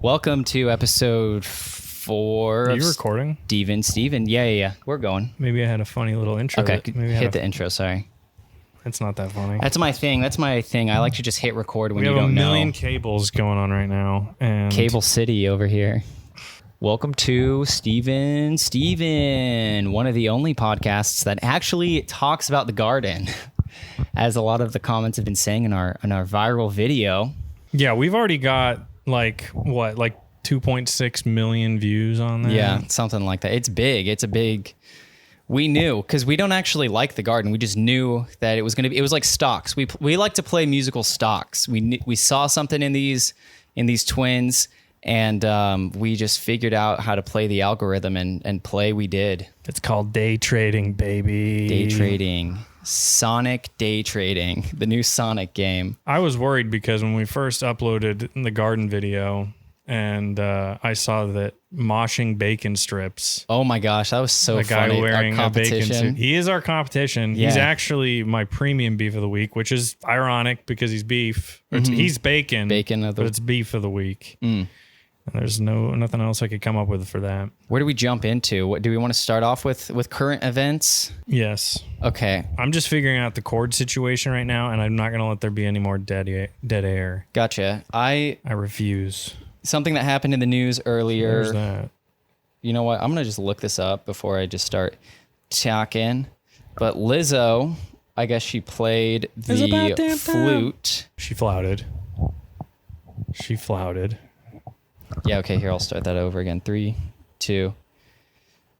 Welcome to episode 4. Are you recording? Steven. Yeah. We're going. Maybe I had a funny little intro. Okay, hit the intro. Sorry. It's not that funny. That's my thing. I like to just hit record when you don't know. We have a million cables going on right now. And Cable City over here. Welcome to Steven, one of the only podcasts that actually talks about the garden, as a lot of the comments have been saying in our viral video. Yeah, we've already got like 2.6 million views on that. Yeah, something like that. It's big. We knew, because we don't actually like the garden. We just knew that it was going to be. It was like stocks. We like to play musical stocks. We saw something in these twins. And we just figured out how to play the algorithm and play. We did. It's called day trading, baby. Day trading. Sonic day trading. The new Sonic game. I was worried because when we first uploaded the garden video and I saw that moshing bacon strips. Oh my gosh, that was so funny. The guy wearing a bacon suit. He is our competition. Yeah. He's actually my premium beef of the week, which is ironic because he's beef. Mm-hmm. He's bacon. But it's beef of the week. Mm. There's nothing else I could come up with for that. Where do we jump into? What do we want to start off with current events? Yes. Okay. I'm just figuring out the cord situation right now, and I'm not going to let there be any more dead air. Gotcha. I refuse. Something that happened in the news earlier. Where's that? You know what? I'm going to just look this up before I just start talking. But Lizzo, I guess she played the flute. She flouted. Yeah, okay, here, I'll start that over again. 3, 2.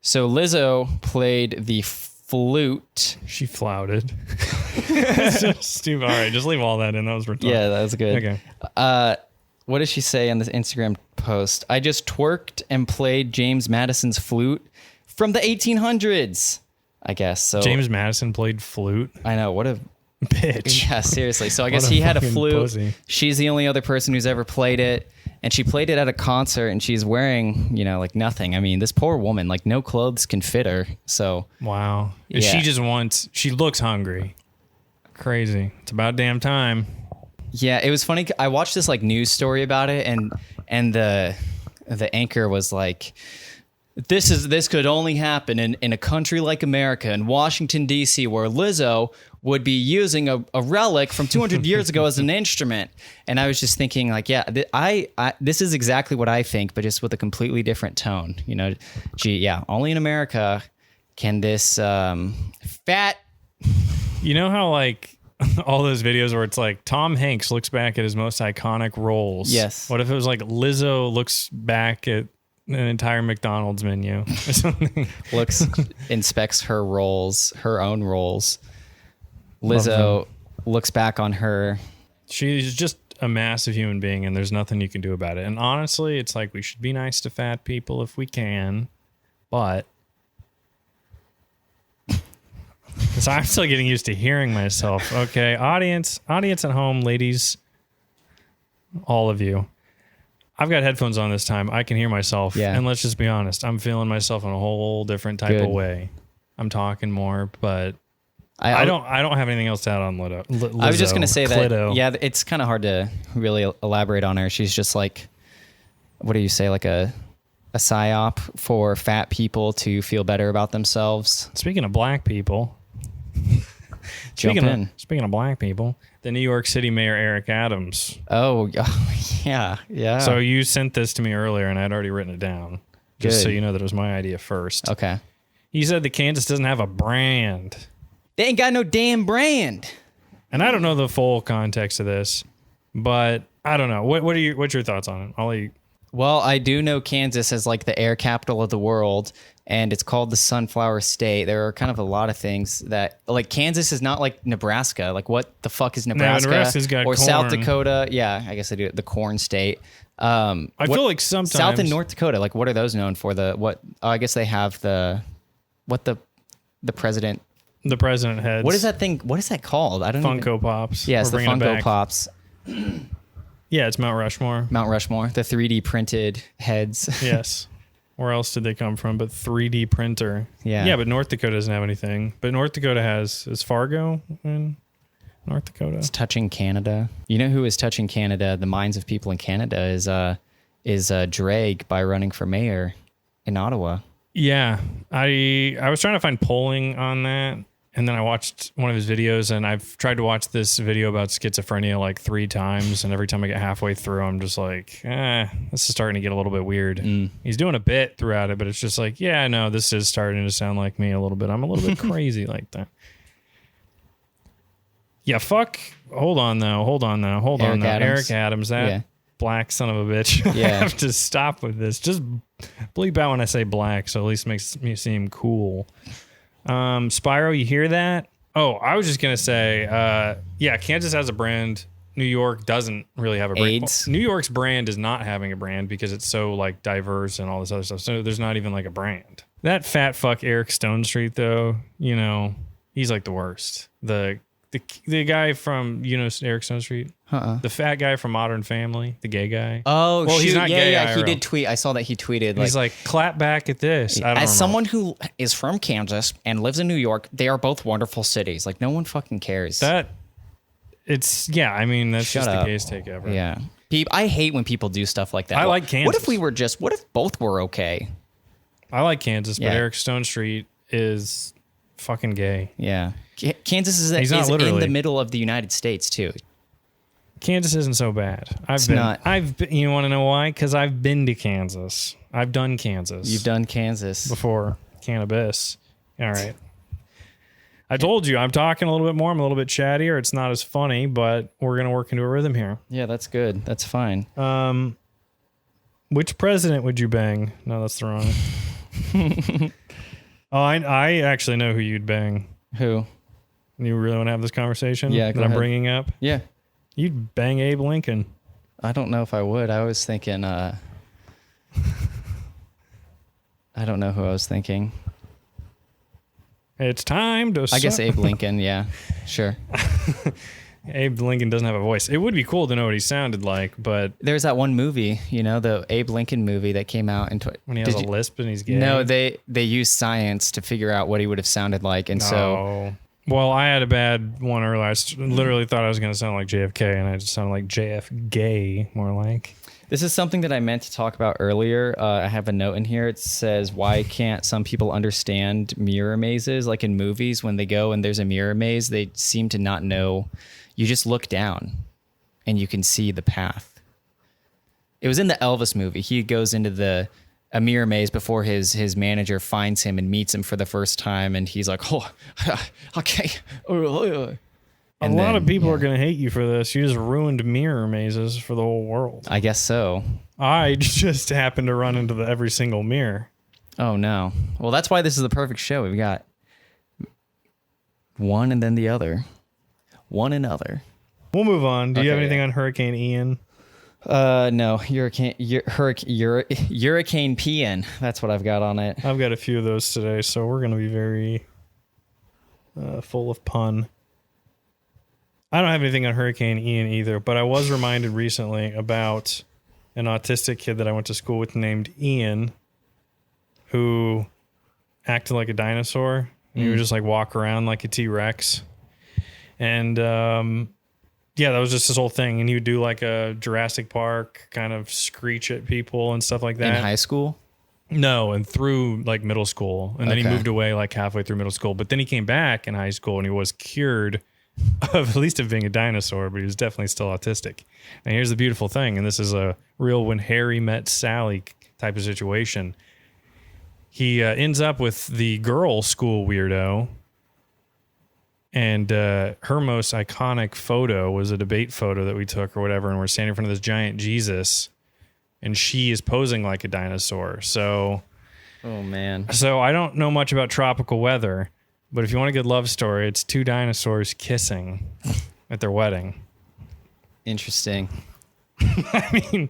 So Lizzo played the flute. She flouted. Stupid. All right, just leave all that in. That was retarded. Yeah, that was good. Okay. What does she say on this Instagram post? I just twerked and played James Madison's flute from the 1800s, I guess. So James Madison played flute? I know, what a bitch. Yeah, seriously. So I guess he had a flute. Pussy. She's the only other person who's ever played it. And she played it at a concert, and she's wearing, like nothing. I mean, this poor woman, like no clothes can fit her. So wow, yeah. She looks hungry. Crazy. It's about damn time. Yeah, it was funny. I watched this like news story about it, and the anchor was like, This could only happen in a country like America, in Washington, D.C., where Lizzo would be using a relic from 200 years ago as an instrument. And I was just thinking, like, yeah, this is exactly what I think, but just with a completely different tone. Only in America can this fat... You know how, like, all those videos where it's like Tom Hanks looks back at his most iconic roles? Yes. What if it was like Lizzo looks back at an entire McDonald's menu or something? Inspects her own roles. Lizzo looks back on her. She's just a massive human being, and there's nothing you can do about it. And honestly, it's like we should be nice to fat people if we can, but because I'm still getting used to hearing myself. Okay, audience at home, ladies, all of you. I've got headphones on this time. I can hear myself. Yeah. And let's just be honest. I'm feeling myself in a whole different type of way. I'm talking more, but I don't have anything else to add on Lizzo. I was just going to say that, yeah, it's kind of hard to really elaborate on her. She's just like, what do you say? Like a psyop for fat people to feel better about themselves. Speaking of black people. Speaking of black people, the New York City Mayor Eric Adams. Oh, yeah. So you sent this to me earlier, and I'd already written it down. Just so you know that it was my idea first. Okay. He said that Kansas doesn't have a brand. They ain't got no damn brand. And I don't know the full context of this, but I don't know. What's your thoughts on it? I'll let you. Well, I do know Kansas is like the air capital of the world, and it's called the Sunflower State. There are kind of a lot of things that, like, Kansas is not like Nebraska. Like, what the fuck is Nebraska? No, Nebraska's got or corn. South Dakota. Yeah, I guess I do. The corn state. I feel like sometimes South and North Dakota. Like, what are those known for? I guess they have the president. The president heads. What is that thing? What is that called? I don't know. Funko Pops. Yes, the Funko Pops. Yeah, it's Mount Rushmore. Mount Rushmore, the 3D printed heads. Yes. Where else did they come from? But 3D printer. Yeah. Yeah, but North Dakota doesn't have anything. But North Dakota is Fargo in North Dakota. It's touching Canada. You know who is touching Canada? The minds of people in Canada is drag by running for mayor in Ottawa. Yeah, I was trying to find polling on that, and then I watched one of his videos, and I've tried to watch this video about schizophrenia like 3 times, and every time I get halfway through, I'm just like, this is starting to get a little bit weird. He's doing a bit throughout it, but it's just like, yeah, no, this is starting to sound like me a little bit. I'm a little bit crazy like that. Yeah, fuck. Hold on, Eric Adams, that black son of a bitch. I have to stop with this. Just bleep out when I say black, so at least makes me seem cool. Spyro, you hear that? Oh, I was just going to say, Kansas has a brand. New York doesn't really have a brand. AIDS. Well, New York's brand is not having a brand because it's so like diverse and all this other stuff. So there's not even like a brand. That fat fuck Eric Stone Street, though, you know, he's like the worst. The guy from, you know, Eric Stone Street? The fat guy from Modern Family, the gay guy. Oh, well, he's not gay. Yeah, he did tweet. I saw that he tweeted. He's like, clap back at this. As someone who is from Kansas and lives in New York, they are both wonderful cities. Like, no one fucking cares. That's just the gayest take ever. Yeah. I hate when people do stuff like that. I like Kansas. What if both were okay? I like Kansas, but Eric Stone Street is fucking gay. Yeah. Kansas is in the middle of the United States too. Kansas isn't so bad. You want to know why? Because I've been to Kansas. I've done Kansas. You've done Kansas before. Cannabis. All right. I told you I'm talking a little bit more. I'm a little bit chattier. It's not as funny, but we're gonna work into a rhythm here. Yeah, that's good. That's fine. Which president would you bang? No, that's the wrong. Oh, I actually know who you'd bang. Who? You really want to have this conversation? Yeah, that I'm bringing up? Yeah. You'd bang Abe Lincoln. I don't know if I would. I was thinking, I don't know who I was thinking. It's time to I guess Abe Lincoln, yeah. Sure. Abe Lincoln doesn't have a voice. It would be cool to know what he sounded like, but... There's that one movie, you know, the Abe Lincoln movie that came out. When he has a lisp and he's gay? No, they used science to figure out what he would have sounded like, and so... Well, I had a bad one earlier. I literally thought I was going to sound like JFK, and I just sounded like JF gay, more like. This is something that I meant to talk about earlier. I have a note in here. It says, why can't some people understand mirror mazes? Like in movies, when they go and there's a mirror maze, they seem to not know. You just look down, and you can see the path. It was in the Elvis movie. He goes into a mirror maze before his manager finds him and meets him for the first time, and he's like, oh, okay. A lot of people are going to hate you for this. You just ruined mirror mazes for the whole world. I guess so. I just happened to run into every single mirror. Oh, no. Well, that's why this is the perfect show. We've got one and then the other. One and other. We'll move on. Do you have anything on Hurricane Ian? No, Hurricane Pian. That's what I've got on it. I've got a few of those today, so we're going to be very full of pun. I don't have anything on Hurricane Ian either, but I was reminded recently about an autistic kid that I went to school with named Ian, who acted like a dinosaur. And he would just like walk around like a T-Rex. And yeah, that was just his whole thing. And he would do like a Jurassic Park kind of screech at people and stuff like that. In high school? No, and through like middle school. And then he moved away like halfway through middle school. But then he came back in high school and he was cured of at least of being a dinosaur, but he was definitely still autistic. And here's the beautiful thing, and this is a real When Harry Met Sally type of situation. He ends up with the girl school weirdo, and her most iconic photo was a debate photo that we took or whatever, and we're standing in front of this giant Jesus, and she is posing like a dinosaur. So, oh man. So I don't know much about tropical weather, but if you want a good love story, it's two dinosaurs kissing at their wedding. Interesting. I mean,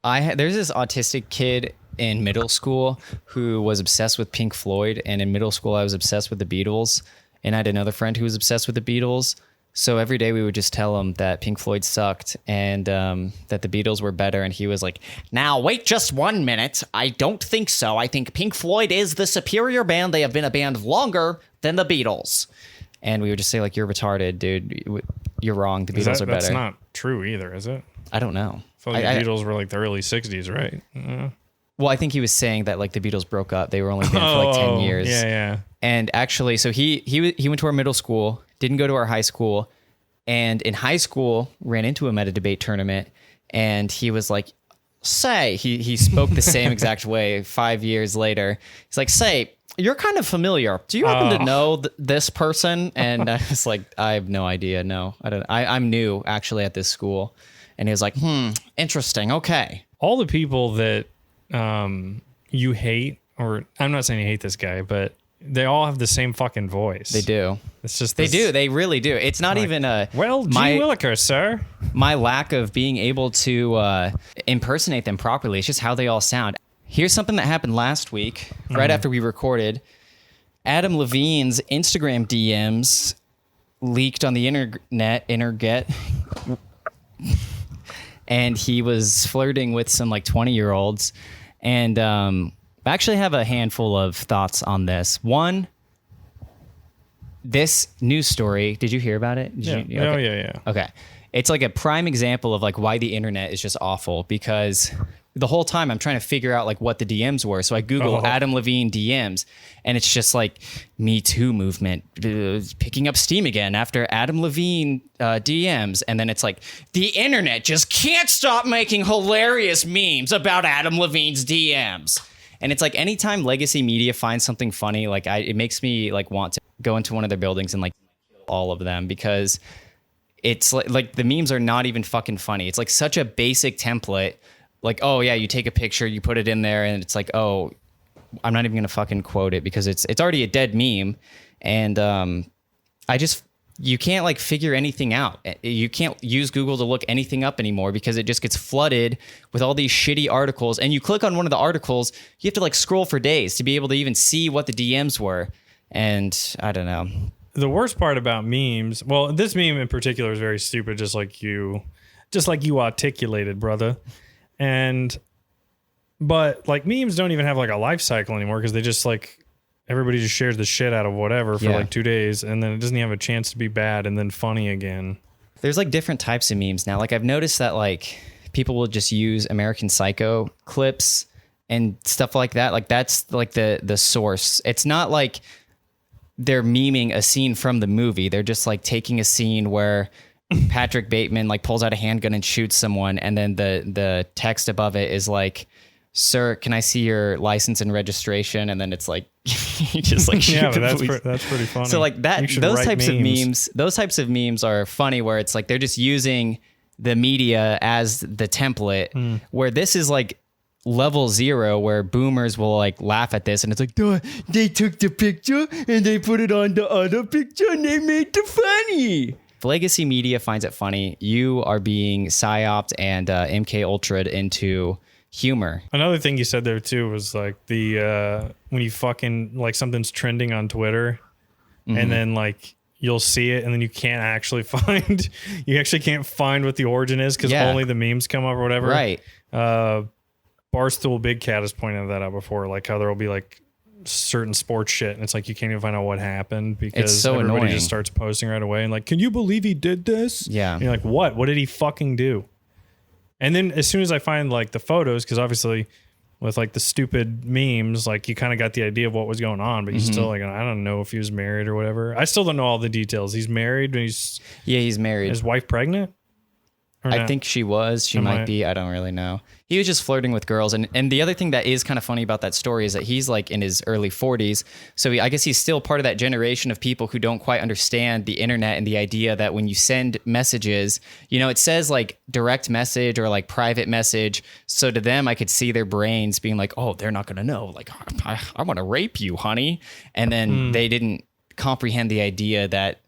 there's this autistic kid in middle school who was obsessed with Pink Floyd, and in middle school I was obsessed with the Beatles, and I had another friend who was obsessed with the Beatles. So every day we would just tell him that Pink Floyd sucked and that the Beatles were better. And he was like, now, wait just 1 minute. I don't think so. I think Pink Floyd is the superior band. They have been a band longer than the Beatles. And we would just say, like, you're retarded, dude. You're wrong. The Beatles are better. That's not true either, is it? I don't know. feel like the Beatles were like the early 60s, right? Well, I think he was saying that like the Beatles broke up. They were only band for like 10 years. Yeah. And actually, so he went to our middle school, didn't go to our high school, and in high school ran into him at a debate tournament, and he was like, say, he spoke the same exact way 5 years later. He's like, say, you're kind of familiar. Do you happen to know this person? And I was like, I have no idea. No, I don't. I'm new actually at this school. And he was like, interesting. Okay. All the people that you hate, or I'm not saying you hate this guy, but they all have the same fucking voice. They do. It's just they do. They really do. It's not like, even a well, G. Willikers, sir. My lack of being able to impersonate them properly. It's just how they all sound. Here's something that happened last week, right after we recorded. Adam Levine's Instagram DMs leaked on the internet, and he was flirting with some like 20-year-olds. And I actually have a handful of thoughts on this. One, this news story, did you hear about it? Okay. Oh, yeah. Okay. It's like a prime example of like why the internet is just awful, because the whole time I'm trying to figure out like what the DMs were. So I Google Adam Levine DMs, and it's just like Me Too movement picking up steam again after Adam Levine DMs. And then it's like the internet just can't stop making hilarious memes about Adam Levine's DMs. And it's like anytime legacy media finds something funny, like it makes me like want to go into one of their buildings and like kill all of them, because it's like the memes are not even fucking funny. It's like such a basic template. Like, oh yeah, you take a picture, you put it in there, and it's like, oh, I'm not even gonna fucking quote it because it's already a dead meme, and you can't like figure anything out. You can't use Google to look anything up anymore because it just gets flooded with all these shitty articles. And you click on one of the articles, you have to like scroll for days to be able to even see what the DMs were. And I don't know. The worst part about memes, well, this meme in particular is very stupid, just like you articulated, brother. But like memes don't even have like a life cycle anymore, because they just like everybody just shares the shit out of whatever for like 2 days, and then it doesn't even have a chance to be bad and then funny again. There's like different types of memes now. Like I've noticed that like people will just use American Psycho clips and stuff like that. Like that's like the source. It's not like they're memeing a scene from the movie. They're just like taking a scene where Patrick Bateman like pulls out a handgun and shoots someone, and then the text above it is like, "Sir, can I see your license and registration?" And then it's like you just like shoot the police. That's pretty funny. So like that, those types of memes are funny, where it's like they're just using the media as the template, where this is like level 0, where boomers will like laugh at this, and it's like, duh, they took the picture and they put it on the other picture and they made it funny. If legacy media finds it funny, you are being psyoped and MK Ultra'd into humor. Another thing you said there too was like the when you fucking like something's trending on Twitter, and then like you'll see it and then you can't actually find what the origin is, because only the memes come up or whatever. Right. Barstool Big Cat has pointed that out before, like how there will be like certain sports shit and it's like you can't even find out what happened because so everybody annoying. just starts posting right away and like, can you believe he did this? Yeah. And you're like, what did he fucking do? And then as soon as I find like the photos, because obviously with like the stupid memes, like you kind of got the idea of what was going on, but you still like, I don't know if he was married or whatever. I still don't know all the details. He's married. He's married. His wife pregnant? I think she was. She might be. I don't really know. He was just flirting with girls. And the other thing that is kind of funny about that story is that he's like in his early 40s. So I guess he's still part of that generation of people who don't quite understand the internet and the idea that when you send messages, you know, it says like direct message or like private message. So to them, I could see their brains being like, oh, they're not going to know. Like, I want to rape you, honey. And then they didn't comprehend the idea that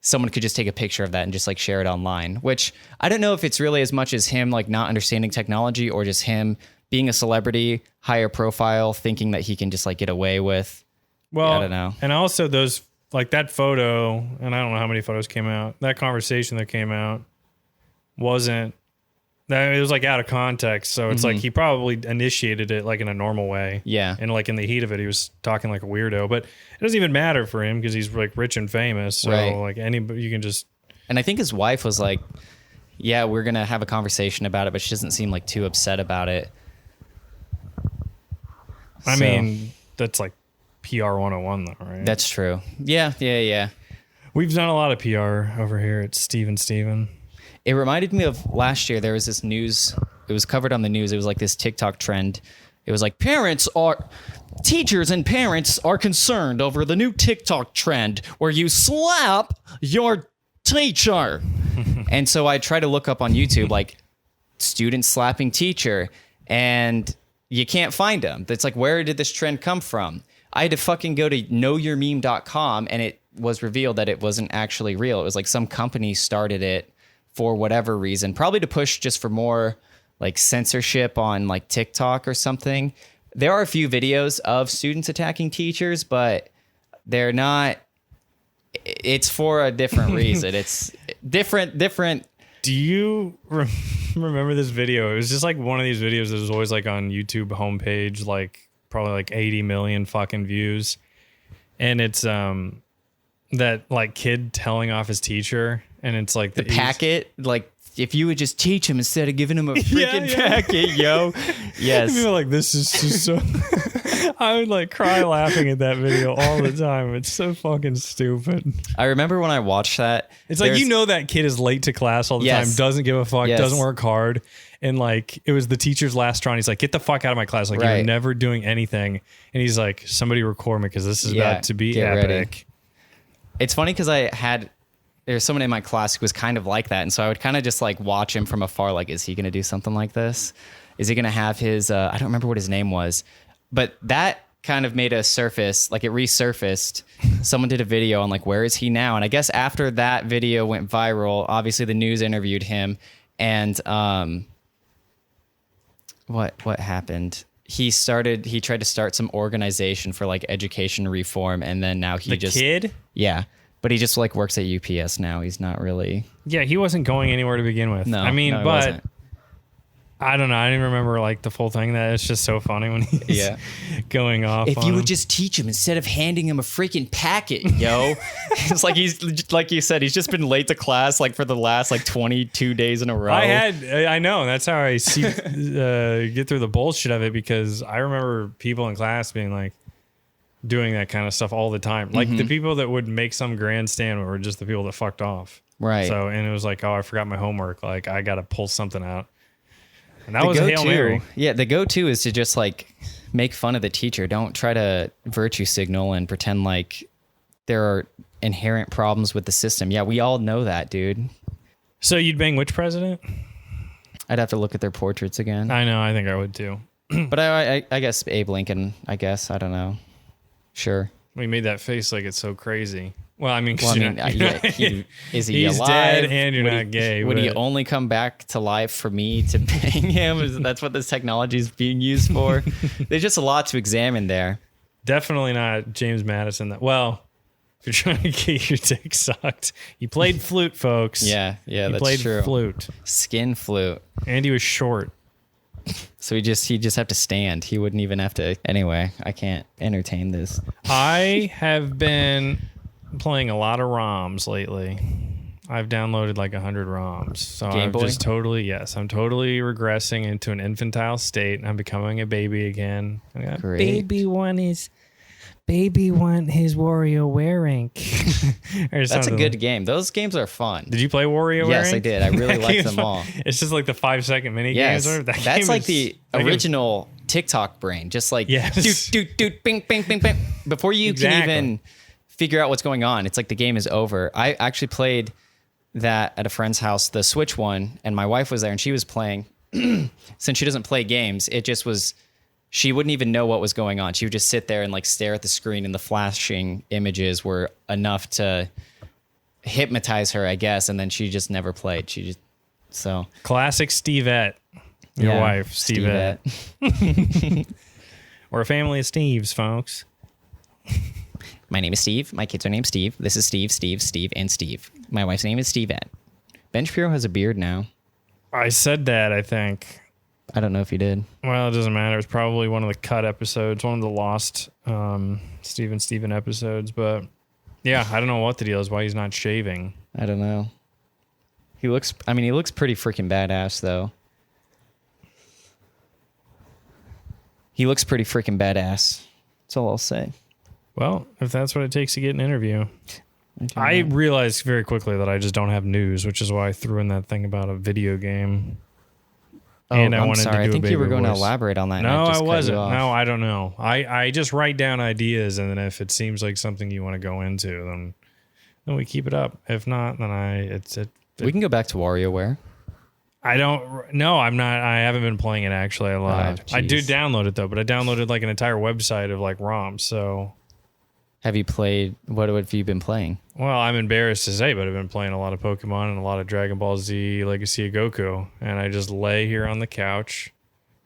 someone could just take a picture of that and just like share it online, which I don't know if it's really as much as him like not understanding technology or just him being a celebrity, higher profile, thinking that he can just like get away with. Well, I don't know. And also those like that photo, and I don't know how many photos came out. That conversation that came out wasn't that, it was like out of context. So it's like he probably initiated it like in a normal way. Yeah. And like in the heat of it, he was talking like a weirdo, but it doesn't even matter for him because he's like rich and famous. So like anybody, you can just. And I think his wife was like, yeah, we're going to have a conversation about it, but she doesn't seem like too upset about it. I mean, that's like PR 101 though, right? That's true. Yeah. We've done a lot of PR over here at Steven. It reminded me of last year. There was this news. It was covered on the news. It was like this TikTok trend. It was like teachers and parents are concerned over the new TikTok trend where you slap your teacher. And so I tried to look up on YouTube, like student slapping teacher, and you can't find them. It's like, where did this trend come from? I had to fucking go to knowyourmeme.com, and it was revealed that it wasn't actually real. It was like some company started it for whatever reason, probably to push just for more like censorship on like TikTok or something. There are a few videos of students attacking teachers, but they're not, it's for a different reason. It's different. Do you remember this video? It was just like one of these videos that was always like on YouTube homepage, like probably like 80 million fucking views. And it's that like kid telling off his teacher, and it's like the packet, like if you would just teach him instead of giving him a freaking packet, yo. Yes. People are like, this is just so I would like cry laughing at that video all the time. It's so fucking stupid. I remember when I watched that. It's like, you know, that kid is late to class all the time, doesn't give a fuck, doesn't work hard. And like, it was the teacher's last straw. And he's like, get the fuck out of my class. Like, you're never doing anything. And he's like, somebody record me because this is about to be epic. Ready. It's funny because there's someone in my class who was kind of like that. And so I would kind of just like watch him from afar. Like, is he going to do something like this? Is he going to have his, I don't remember what his name was, but that kind of made a surface, like it resurfaced. Someone did a video on like, where is he now? And I guess after that video went viral, obviously the news interviewed him, and what happened? He tried to start some organization for like education reform, and then now he yeah. But he just like works at UPS now. He's not really. Yeah, he wasn't going anywhere to begin with. No, I mean, but wasn't. I don't know. I didn't remember like the full thing. That it's just so funny when he's going off. If you would just teach him instead of handing him a freaking packet, yo. It's like he's like you said, he's just been late to class like for the last like 22 days in a row. I know. That's how I see get through the bullshit of it, because I remember people in class being like doing that kind of stuff all the time. Like the people that would make some grandstand were just the people that fucked off. Right. So, and it was like, oh, I forgot my homework. Like I got to pull something out. And that was a Hail Mary. Yeah, the go-to is to just like make fun of the teacher. Don't try to virtue signal and pretend like there are inherent problems with the system. Yeah, we all know that, dude. So you'd bang which president? I'd have to look at their portraits again. I know, I think I would too. But I guess Abe Lincoln, I guess. I don't know. Sure. We made that face like it's so crazy. Well, I mean, is he he's alive? Dead and you're not gay. Would he only come back to life for me to bang him? That's what this technology is being used for. There's just a lot to examine there. Definitely not James Madison. Well, if you're trying to get your dick sucked, he played flute, folks. Yeah, he that's played true. Flute. Skin flute. And he was short. So he'd just have to stand. He wouldn't even have to. Anyway, I can't entertain this. I have been playing a lot of ROMs lately. I've downloaded like 100 ROMs. So I'm totally regressing into an infantile state. I'm becoming a baby again. Great. Baby want his WarioWare Inc. That's a good game. Those games are fun. Did you play WarioWare? Yes, Inc? I did. I really liked them all. It's just like the 5-second mini games. That That's like the original TikTok brain. Just like doot, bing, bing, bing, bing. Before you can even figure out what's going on, it's like the game is over. I actually played that at a friend's house, the Switch one, and my wife was there and she was playing. Since she doesn't play games, it just was. She wouldn't even know what was going on. She would just sit there and like stare at the screen, and the flashing images were enough to hypnotize her, I guess. And then she just never played. Classic Stevette, your wife, Stevette. We're a family of Steves, folks. My name is Steve. My kids are named Steve. This is Steve, and Steve. My wife's name is Stevette. Ben Shapiro has a beard now. I said that, I think. I don't know if you did. Well, it doesn't matter. It's probably one of the cut episodes, one of the lost Steven episodes. But yeah, I don't know what the deal is, why he's not shaving. I don't know. He looks pretty freaking badass though. He looks pretty freaking badass. That's all I'll say. Well, if that's what it takes to get an interview. I realized very quickly that I just don't have news, which is why I threw in that thing about a video game. Oh, and I'm sorry. I think you were going to elaborate on that. No, I wasn't. No, I don't know. I just write down ideas, and then if it seems like something you want to go into, then we keep it up. If not, then we can go back to WarioWare. I'm not. I haven't been playing it actually a lot. I do download it though, but I downloaded like an entire website of like ROMs. So, have you played? What have you been playing? Well, I'm embarrassed to say, but I've been playing a lot of Pokemon and a lot of Dragon Ball Z Legacy of Goku, and I just lay here on the couch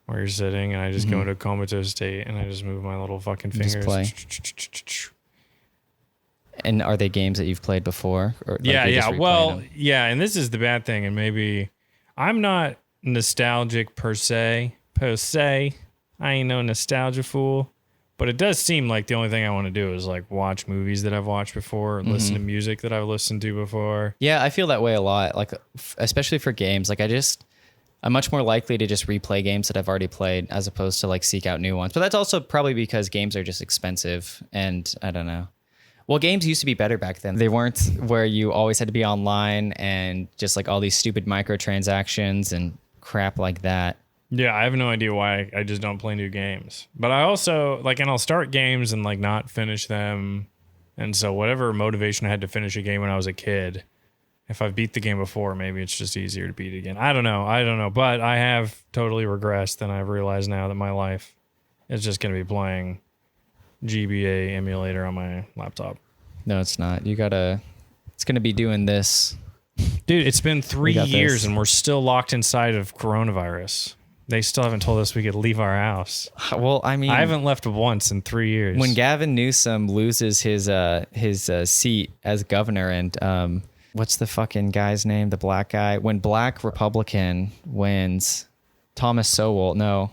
where you're sitting, and I just go into a comatose state, and I just move my little fucking fingers. Just play. And are they games that you've played before? Or yeah. Well, yeah, and this is the bad thing, and maybe. I'm not nostalgic per se. I ain't no nostalgia fool. But it does seem like the only thing I want to do is like watch movies that I've watched before and listen to music that I've listened to before. Yeah, I feel that way a lot. Like, especially for games. Like, I'm much more likely to just replay games that I've already played as opposed to like seek out new ones. But that's also probably because games are just expensive and I don't know. Well, games used to be better back then. They weren't where you always had to be online and just like all these stupid microtransactions and crap like that. Yeah, I have no idea why I just don't play new games. But I also like, and I'll start games and like not finish them. And so whatever motivation I had to finish a game when I was a kid, if I've beat the game before, maybe it's just easier to beat it again. I don't know. But I have totally regressed, and I've realized now that my life is just going to be playing GBA emulator on my laptop. No, it's not. It's going to be doing this. Dude, it's been 3 years and we're still locked inside of coronavirus. They still haven't told us we could leave our house. Well, I mean, I haven't left once in 3 years. When Gavin Newsom loses his seat as governor, and what's the fucking guy's name? The black guy. When Black Republican wins, Thomas Sowell. No.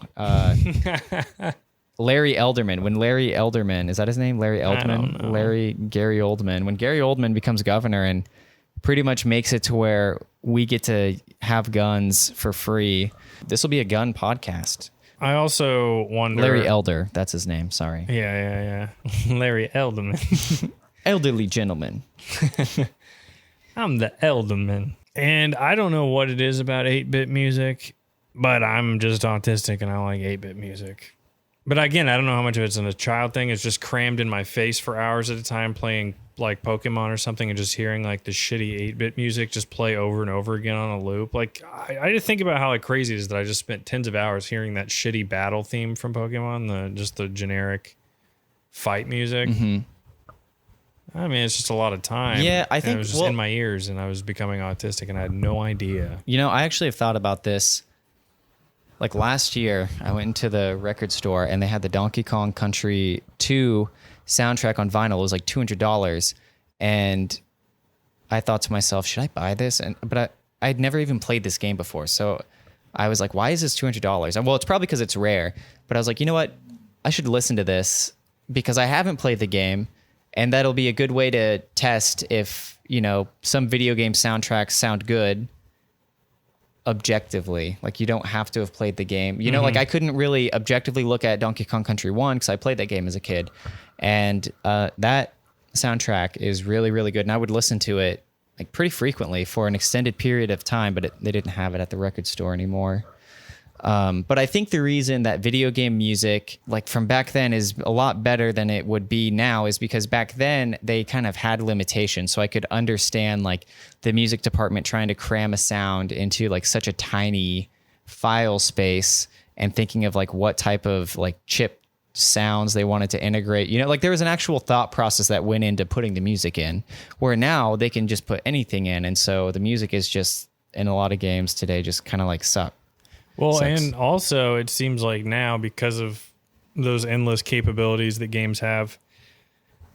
Larry Elderman. When Larry Elderman, is that his name? Larry Elderman? Gary Oldman. When Gary Oldman becomes governor and pretty much makes it to where we get to have guns for free, this will be a gun podcast. I also wonder... Larry Elder, that's his name, sorry. Yeah. Larry Elderman. Elderly gentleman. I'm the Elderman. And I don't know what it is about 8-bit music, but I'm just autistic and I like 8-bit music. But again, I don't know how much of it's a child thing. It's just crammed in my face for hours at a time playing like Pokemon or something and just hearing like the shitty 8-bit music just play over and over again on a loop. Like I just think about how like crazy it is that I just spent tens of hours hearing that shitty battle theme from Pokemon, the generic fight music. Mm-hmm. I mean, it's just a lot of time. Yeah, I think it was just in my ears and I was becoming autistic and I had no idea. You know, I actually have thought about this. Like last year, I went into the record store and they had the Donkey Kong Country 2 soundtrack on vinyl. It was like $200. And I thought to myself, should I buy this? But I'd never even played this game before. So I was like, why is this $200? Well, it's probably because it's rare. But I was like, you know what? I should listen to this because I haven't played the game. And that'll be a good way to test if, you know, some video game soundtracks sound good objectively. Like you don't have to have played the game, you know. Like I couldn't really objectively look at Donkey Kong Country 1 because I played that game as a kid, and that soundtrack is really, really good, and I would listen to it like pretty frequently for an extended period of time, but they didn't have it at the record store anymore. But I think the reason that video game music, like from back then, is a lot better than it would be now is because back then they kind of had limitations. So I could understand like the music department trying to cram a sound into like such a tiny file space and thinking of like what type of like chip sounds they wanted to integrate. You know, like there was an actual thought process that went into putting the music in, where now they can just put anything in. And so the music is just, in a lot of games today, just kind of like suck. Well, and also it seems like now, because of those endless capabilities that games have,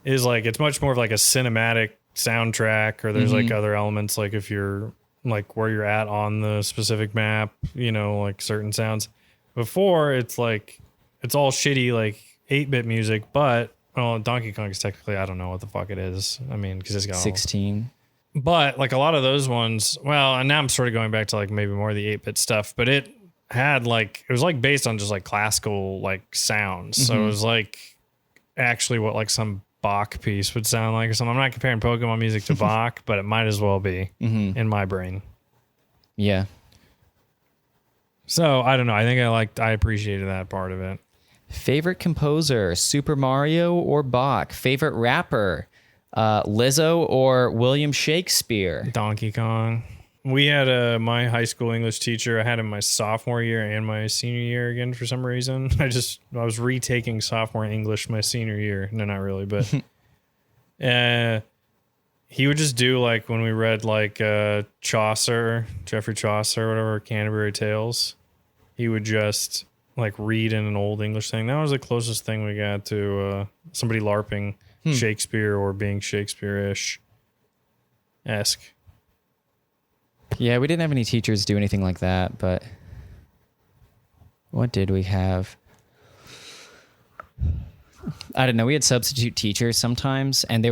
is like it's much more of like a cinematic soundtrack, or there's like other elements, like if you're like where you're at on the specific map, you know, like certain sounds. Before it's like it's all shitty like 8-bit music, but Donkey Kong is technically, I don't know what the fuck it is. I mean, because it's got 16. But like a lot of those ones, well, and now I'm sort of going back to like maybe more of the 8-bit stuff, but it had like, it was like based on just like classical like sounds. Mm-hmm. So it was like actually what like some Bach piece would sound like or something. I'm not comparing Pokemon music to Bach, but it might as well be in my brain. Yeah. So I don't know. I think I appreciated that part of it. Favorite composer, Super Mario or Bach? Favorite rapper, Lizzo or William Shakespeare? Donkey Kong. We had my high school English teacher. I had him my sophomore year and my senior year again for some reason. I was retaking sophomore English my senior year. No, not really, but he would just do like when we read like Chaucer, Geoffrey Chaucer, whatever, Canterbury Tales. He would just like read in an old English thing. That was the closest thing we got to somebody LARPing Shakespeare or being Shakespeare-ish-esque. Yeah, we didn't have any teachers do anything like that, but what did we have? I don't know. We had substitute teachers sometimes, and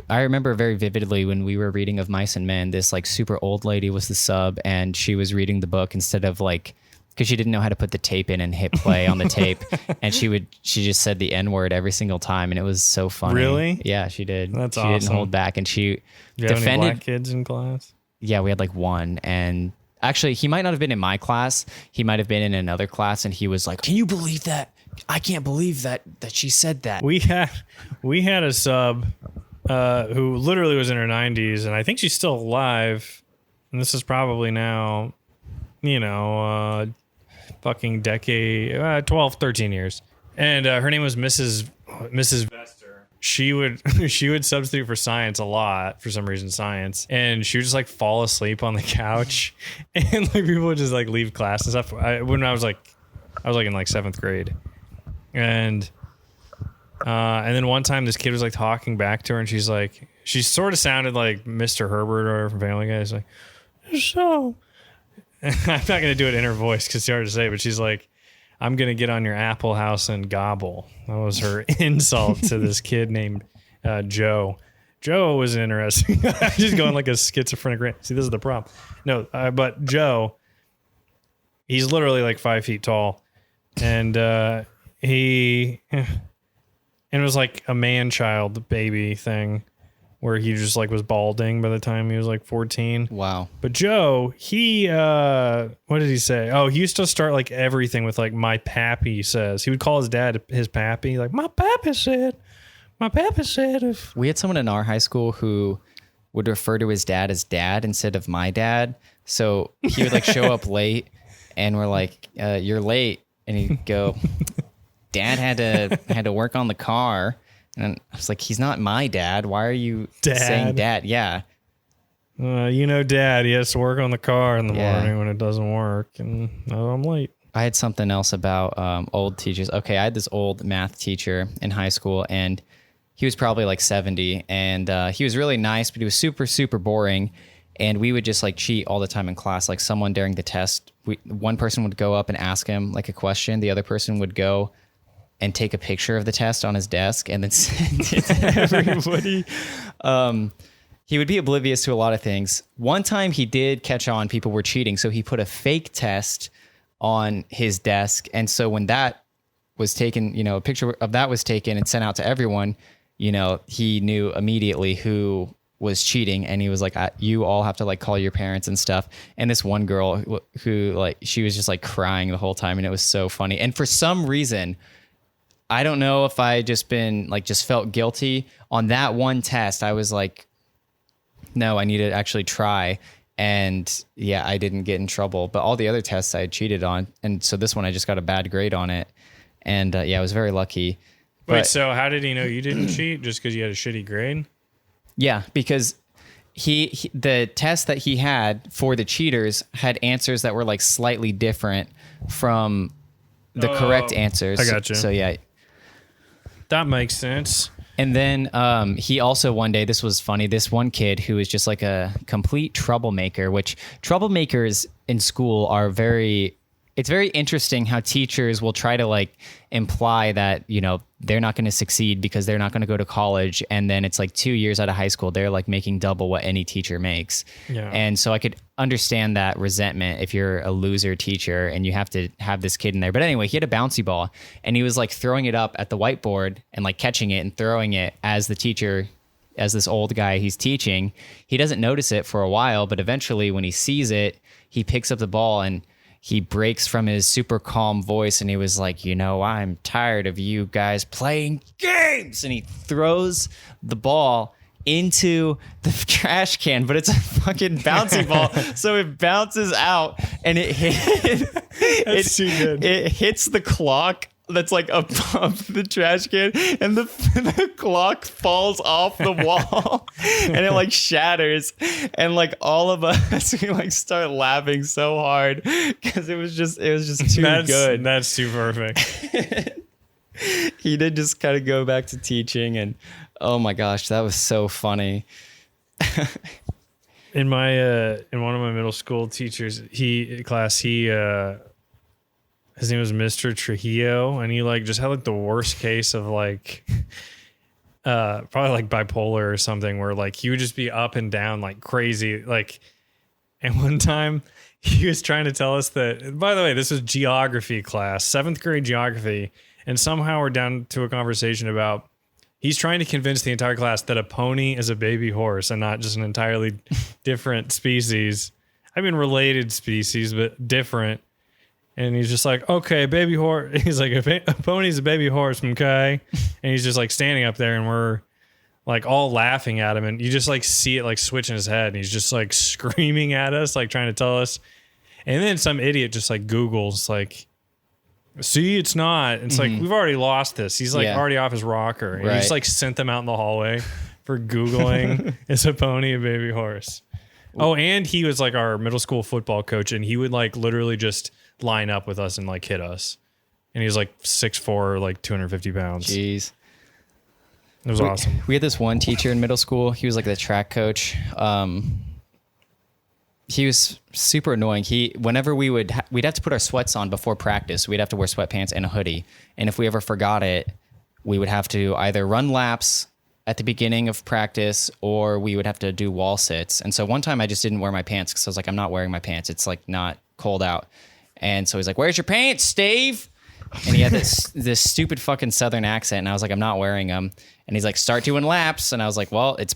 I remember very vividly when we were reading Of Mice and Men, this like super old lady was the sub, and she was reading the book instead of like, because she didn't know how to put the tape in and hit play on the tape, and she just said the N-word every single time, and it was so funny. Really? Yeah, she did. That's awesome. She didn't hold back, and she defended. Have any black kids in class? Yeah, we had like one, and actually he might not have been in my class. He might have been in another class, and he was like, "Can you believe that? I can't believe that she said that." We had a sub who literally was in her 90s, and I think she's still alive. And this is probably now, fucking decade, 12, 13 years. And her name was Mrs. Vester. She would substitute for science a lot, for some reason, science. And she would just like fall asleep on the couch, and like people would just like leave class and stuff. When I was like in like 7th grade. And then one time this kid was like talking back to her, and she sort of sounded like Mr. Herbert or from Family Guy. She's like, so I'm not going to do it in her voice because it's hard to say, but she's like, "I'm going to get on your apple house and gobble." That was her insult to this kid named Joe. Joe was interesting. I'm just going like a schizophrenic rant. See, this is the problem. No, but Joe, he's literally like 5 feet tall. And and it was like a man-child baby thing where he just like was balding by the time he was like 14. Wow. But Joe, he, what did he say? Oh, he used to start like everything with like, "My pappy says." He would call his dad his pappy. Like, my pappy said if... We had someone in our high school who would refer to his dad as dad instead of my dad. So he would like show up late, and we're like, "You're late." And he'd go, "Dad had to work on the car." And I was like, "He's not my dad. Why are you saying dad?" Yeah. Dad, he has to work on the car in the morning when it doesn't work. And I'm late. I had something else about old teachers. Okay, I had this old math teacher in high school, and he was probably like 70. And he was really nice, but he was super, super boring. And we would just like cheat all the time in class. Like someone during the test, one person would go up and ask him like a question. The other person would go and take a picture of the test on his desk and then send it to everybody. He would be oblivious to a lot of things. One time he did catch on people were cheating, so he put a fake test on his desk. And so when that was taken, a picture of that was taken and sent out to everyone, he knew immediately who was cheating, and he was like, "You all have to like call your parents and stuff." And this one girl who like, she was just like crying the whole time, and it was so funny. And for some reason, I don't know if I just felt guilty on that one test. I was like, no, I need to actually try. And yeah, I didn't get in trouble, but all the other tests I had cheated on. And so this one, I just got a bad grade on it. And I was very lucky. Wait, so how did he know you didn't cheat? Just because you had a shitty grade? Yeah, because the test that he had for the cheaters had answers that were like slightly different from the correct answers. I got you. So yeah. That makes sense. And then he also one day, this was funny, this one kid who was just like a complete troublemaker, which troublemakers in school are very it's very interesting how teachers will try to like imply that, you know, they're not going to succeed because they're not going to go to college. And then it's like 2 years out of high school, they're like making double what any teacher makes. Yeah. And so I could understand that resentment if you're a loser teacher and you have to have this kid in there. But anyway, he had a bouncy ball and he was like throwing it up at the whiteboard and like catching it and throwing it as the teacher, as this old guy he's teaching. He doesn't notice it for a while, but eventually when he sees it, he picks up the ball and he breaks from his super calm voice and he was like, you know, I'm tired of you guys playing games. And he throws the ball into the trash can, but it's a fucking bouncy ball. So it bounces out and it hits the clock that's like above the trash can, and the clock falls off the wall and it like shatters, and like all of us we like start laughing so hard because it was just too good. That's too perfect. He did just kind of go back to teaching, and oh my gosh, that was so funny. In my in one of my middle school teachers, his name was Mr. Trujillo, and he like just had like the worst case of like probably like bipolar or something, where like he would just be up and down like crazy. Like, and one time he was trying to tell us that, by the way, this was geography class, 7th grade geography, and somehow we're down to a conversation about he's trying to convince the entire class that a pony is a baby horse and not just an entirely different species. I mean, related species, but different. And he's just like, okay, baby horse. He's like, a pony's a baby horse, okay? And he's just like standing up there, and we're like all laughing at him. And you just like see it like switch in his head. And he's just like screaming at us, like trying to tell us. And then some idiot just like Googles, like, see, it's not. It's like, we've already lost this. He's like already off his rocker. And he just like sent them out in the hallway for Googling, is a pony a baby horse? Oh, and he was like our middle school football coach, and he would like literally just line up with us and like hit us. And he was like 6'4", like 250 pounds. Jeez. It was awesome. We had this one teacher in middle school. He was like the track coach. He was super annoying. Whenever we'd have to put our sweats on before practice. We'd have to wear sweatpants and a hoodie. And if we ever forgot it, we would have to either run laps at the beginning of practice, or we would have to do wall sits. And so one time I just didn't wear my pants because I was like, I'm not wearing my pants. It's like not cold out. And so he's like, where's your pants, Steve? And he had this stupid fucking Southern accent. And I was like, I'm not wearing them. And he's like, start doing laps. And I was like, well, it's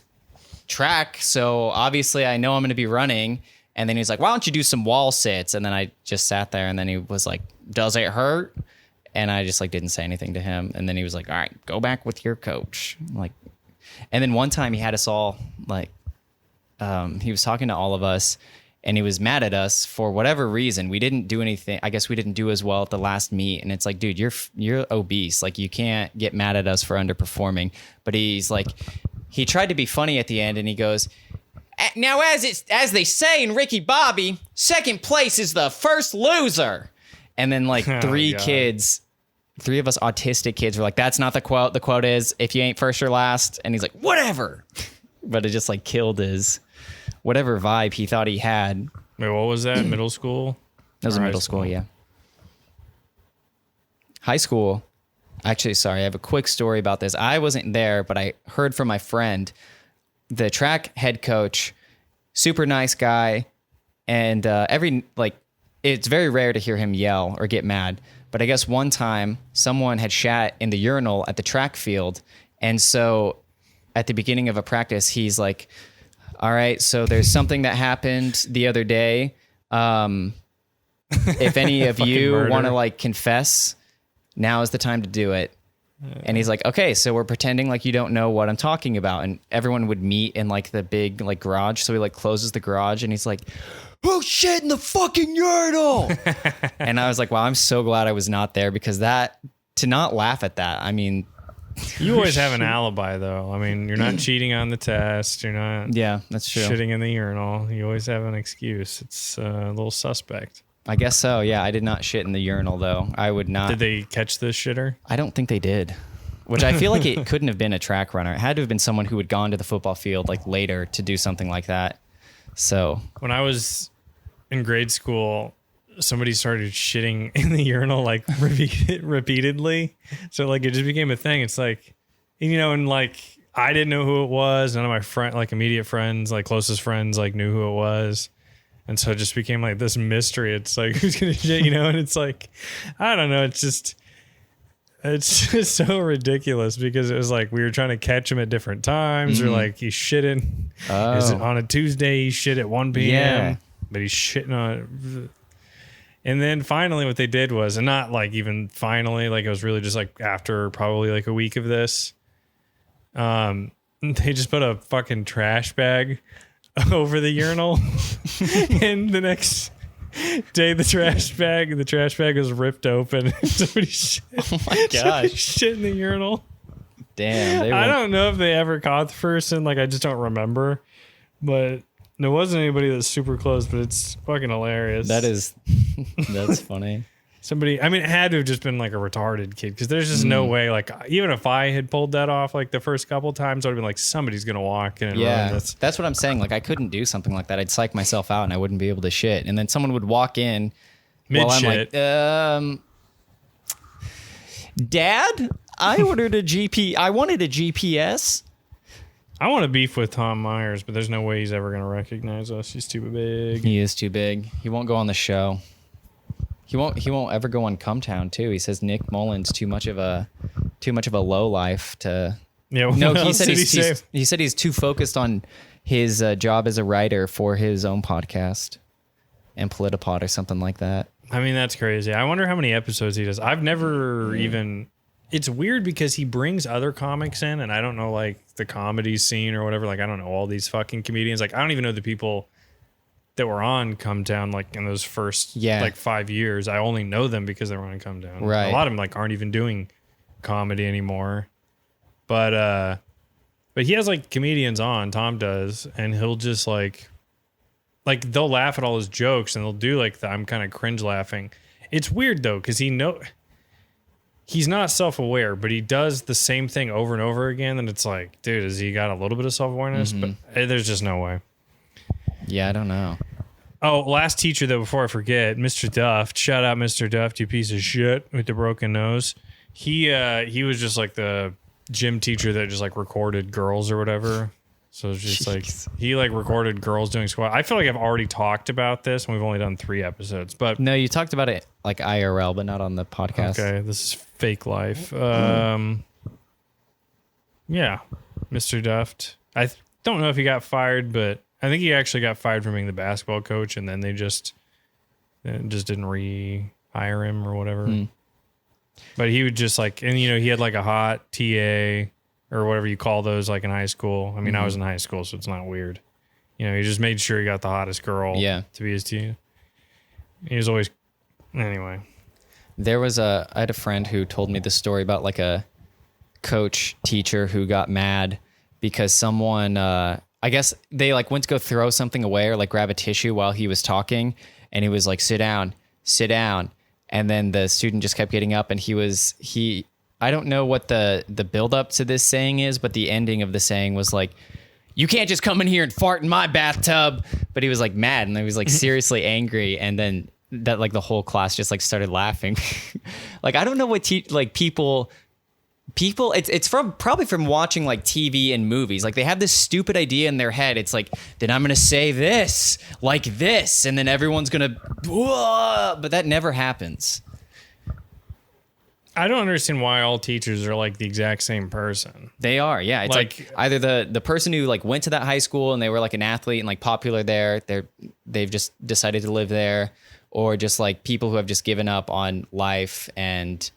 track, so obviously I know I'm going to be running. And then he's like, why don't you do some wall sits? And then I just sat there, and then he was like, does it hurt? And I just like didn't say anything to him. And then he was like, all right, go back with your coach. I'm like, and then one time he had us all like, he was talking to all of us, and he was mad at us for whatever reason. We didn't do anything. I guess we didn't do as well at the last meet. And it's like, dude, you're obese. Like, you can't get mad at us for underperforming. But he's like, he tried to be funny at the end, and he goes, now as they say in Ricky Bobby, second place is the first loser. And then like three of us autistic kids were like, that's not the quote. The quote is, if you ain't first or last. And he's like, whatever. But it just like killed his whatever vibe he thought he had. Wait, what was that? Middle school? That was middle school, yeah. High school. Actually, sorry, I have a quick story about this. I wasn't there, but I heard from my friend, the track head coach, super nice guy. And it's very rare to hear him yell or get mad. But I guess one time someone had shat in the urinal at the track field. And so at the beginning of a practice, he's like, all right, so there's something that happened the other day. If any of you want to like confess, now is the time to do it. And he's like, okay, so we're pretending like you don't know what I'm talking about. And everyone would meet in like the big like garage. So he like closes the garage, and he's like, who shit in the fucking urinal? And I was like, wow, I'm so glad I was not there, because to not laugh at that, I mean, you always have an alibi, though. I mean, you're not cheating on the test. You're not that's true. Shitting in the urinal. You always have an excuse. It's a little suspect. I guess so, yeah. I did not shit in the urinal, though. I would not. Did they catch the shitter? I don't think they did. Which I feel like it couldn't have been a track runner. It had to have been someone who had gone to the football field like later to do something like that. So when I was in grade school, somebody started shitting in the urinal like repeatedly. So like it just became a thing. It's like, you know, and like I didn't know who it was. None of my like immediate friends, like closest friends, like knew who it was. And so it just became like this mystery. It's like, who's going to shit, you know? And it's like, I don't know. It's just so ridiculous because it was like we were trying to catch him at different times or like he's shitting. Is it on a Tuesday? He shit at 1 p.m. But he's shitting on. And then finally what they did was, and not like even finally, like it was really just like after probably like a week of this, they just put a fucking trash bag over the urinal. And the next day the trash bag was ripped open. Somebody shit. Oh my gosh. Shit in the urinal. Damn. I don't know if they ever caught the person. Like I just don't remember. But there wasn't anybody that's super close, but it's fucking hilarious. That's funny. Somebody, I mean, it had to have just been like a retarded kid because there's just no way. Like, even if I had pulled that off like the first couple times, I would have been like, somebody's going to walk in and ruin this. That's what I'm saying. Like, I couldn't do something like that. I'd psych myself out and I wouldn't be able to shit. And then someone would walk in while I'm like, Dad, I wanted a GPS. I want to beef with Tom Myers, but there's no way he's ever going to recognize us. He's too big. He is too big. He won't go on the show. He won't ever go on Come Town too. He says Nick Mullen's too much of a low life to. Yeah. No, he said he's too focused on his job as a writer for his own podcast and Politipod or something like that. I mean, that's crazy. I wonder how many episodes he does. I've never even. It's weird because he brings other comics in, and I don't know like the comedy scene or whatever. Like I don't know all these fucking comedians. Like I don't even know the people that were on Come Down like in those first like 5 years. I only know them because they were on Come Down. Right. A lot of them like aren't even doing comedy anymore. But he has like comedians on, Tom does, and he'll just like they'll laugh at all his jokes and they'll do like the I'm kind of cringe laughing. It's weird though, because he's not self-aware, but he does the same thing over and over again. And it's like, dude, has he got a little bit of self-awareness? But there's just no way. Yeah, I don't know. Oh, last teacher though, before I forget, Mr. Duft. Shout out Mr. Duft, you piece of shit with the broken nose. He was just like the gym teacher that just like recorded girls or whatever. So it's just like he like recorded girls doing squat. I feel like I've already talked about this and we've only done 3 episodes. But no, you talked about it like IRL, but not on the podcast. Okay, this is fake life. Yeah, Mr. Duft. I don't know if he got fired, but I think he actually got fired from being the basketball coach, and then they just didn't re-hire him or whatever. But he would just like, and you know, he had like a hot TA or whatever you call those, like in high school. I mean, I was in high school, so it's not weird. You know, he just made sure he got the hottest girl to be his TA. He was always, anyway. I had a friend who told me the story about like a coach teacher who got mad because someone, I guess they like went to go throw something away or like grab a tissue while he was talking. And he was like, sit down. And then the student just kept getting up and I don't know what the build up to this saying is, but the ending of the saying was like, you can't just come in here and fart in my bathtub. But he was like mad and he was like seriously angry. And then that like the whole class just like started laughing. Like, I don't know what people it's probably from watching like TV and movies. Like they have this stupid idea in their head. It's like, then I'm going to say this like this. And then everyone's going to, but that never happens. I don't understand why all teachers are like the exact same person. They are. Yeah. It's like either the person who like went to that high school and they were like an athlete and like popular there. They've just decided to live there, or just like people who have just given up on life. And